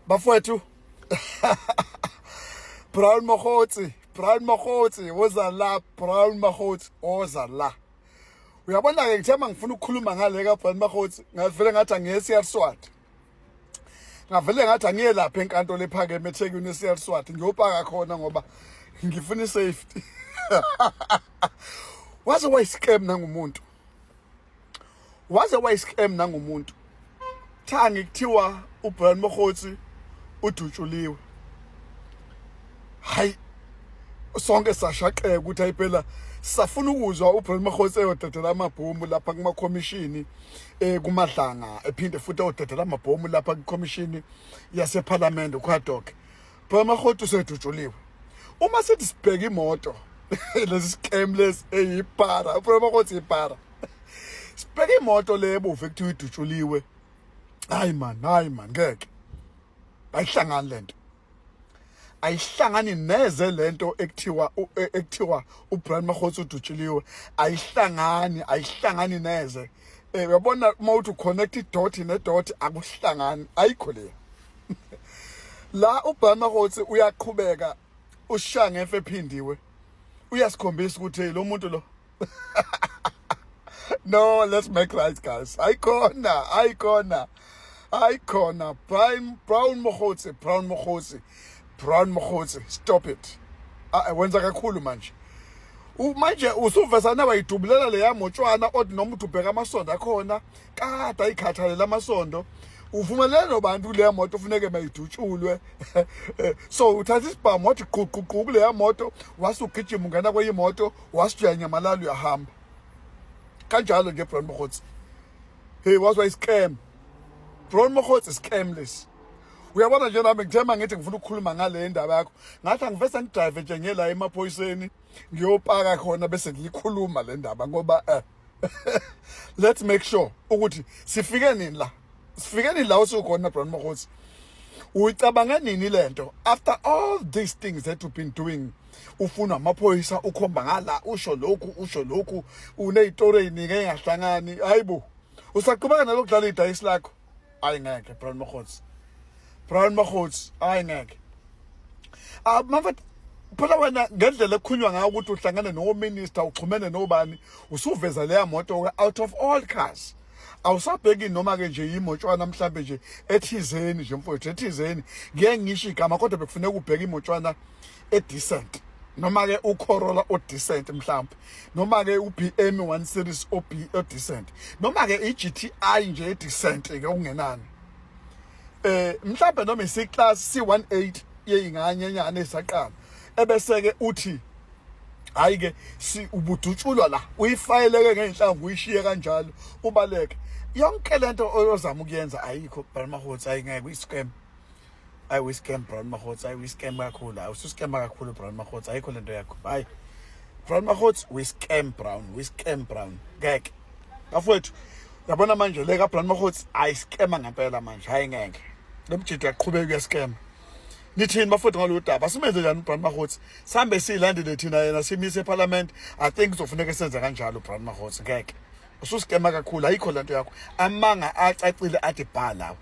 Bafowethu Brown Mokgotsi woza la Brown Mokgotsi woza la. Uyabona ke ngithe mangifuna ukukhuluma ngale ka Brown Mokgotsi ngavele ngathi angiyesiyaSwati. Ngavele ngathi angiye lapha enkantolo ephakeme eThekwini eSiyaswati ngiyopaka khona ngoba ngifuna isafety. Waze wayiscam nangumuntu. Waze wayiscam nangumuntu. Thangi kuthiwa uBrown Mokgotsi udutshuliwe. Hayi sonke sashaqeka ukuthi ayiphela safuna ukuzwa uBrown Mokgotsi eyodedela amabhomu lapha kuma commission kumadlanga ephinde futhi eyodedela amabhomu lapha ku commission yase parliament uKhadok. Brown Mokgotsi usedutshuliwe. Uma sithi sibheka imoto lesi scam lesi eyipara uBrown Mokgotsi ipara. Sibheka imoto le ebuve kuthiwa idutshuliwe. Hayi man ngeke. Ayihlangani lento. Ayihlangani neze lento ekuthiwa uBrown Mokgotsi udutshuliwe. Ayihlangani neze. Uyabona mawuthi uconnect idot nedot akuhlangani ayikho le. La uBrown Mokgotsi uyaqhubeka ushanga efe ephindiwe. Uyasikhombisa ukuthi lo muntu lo. No, let's make right guys. Ayikona. Brown Mokgotsi, stop it. Wenza kakhulu manje. Manje usuvesa nabayidubulela le yamotshwana othi noma ubheka amasondo akhona kade ayikhathalela amasondo. Uvumelene nobantu le moto ufuneke mayidutshulwe. So uthatha isibhamu wathi quququ kule moto wasugijima ungena kweyimoto wasijanya malalo uyahamba. Kanjalo nje Brown Mokgotsi. Hey, was scam. Brown Mokgotsi scamless. Uyabona nje nami ngithema ngithi ngifuna ukukhuluma ngale ndaba yakho. Ngathi angivese ngidrive nje ngela emaphoyiseni ngiyopaka khona bese ngiyikhuluma le ndaba ngoba let's make sure ukuthi sifike nini la. Sifike nini la usukhona Brown Mokgotsi. Uyicabanga nini lento? After all these things that you've been doing, ufuna amaphoyisa ukhomba ngala usho lokhu unezitori eziningi engahlangani. Hayibo. Usaqhubeka nalokudlala idayisi lakho. Ayingeke Brown Mokgotsi. Brown Mokgotsi ayingeke. Mafethu phela wena ngendlela ekhunywa ngayo ukuthi uhlangane no minister uxhumene nobani usuveza leya moto out of all cars. Awusabheki noma ke nje imotshwana mhlambe nje ethizeni nje mfowethu ethizeni ngeke ngisho igama kodwa bekufuneka ubheka imotshwana edecent noma ke uCorolla odecent mhlambe noma ke uBM 1 series odecent noma ke iGTI nje edecent ke ungenani mhlambe noma isiclass C18 yeyinganyenyane esaqala ebese ke uthi hayi ke si ubudutshulwa la uyifayeleke ngenhlangu uyishiye kanjalo ubaleke yonke lento oyozama ukuyenza ayikho Brown Mokgotsi ayingeke uyiscam uyiscam Brown Mokgotsi uyiscam kakhulu awususcam kakhulu Brown Mokgotsi ayikho lento yakho hayi Brown Mokgotsi uyiscam Brown ngeke bafowethu yabona manje le ka Brown Mokgotsi ayiscam ngempela manje hayi ngeke lemjidi yaqhubeka uyascam. Nithini bafowethu ngalo daba simenze njani uBrown Mokgotsi sambe siyilandele thina yena simise eParliament. I think kuzofuneka senze kanjalo uBrown Mokgotsi ngeke ususcam kakhulu ayikho lento yakho amanga acacile athi bhala.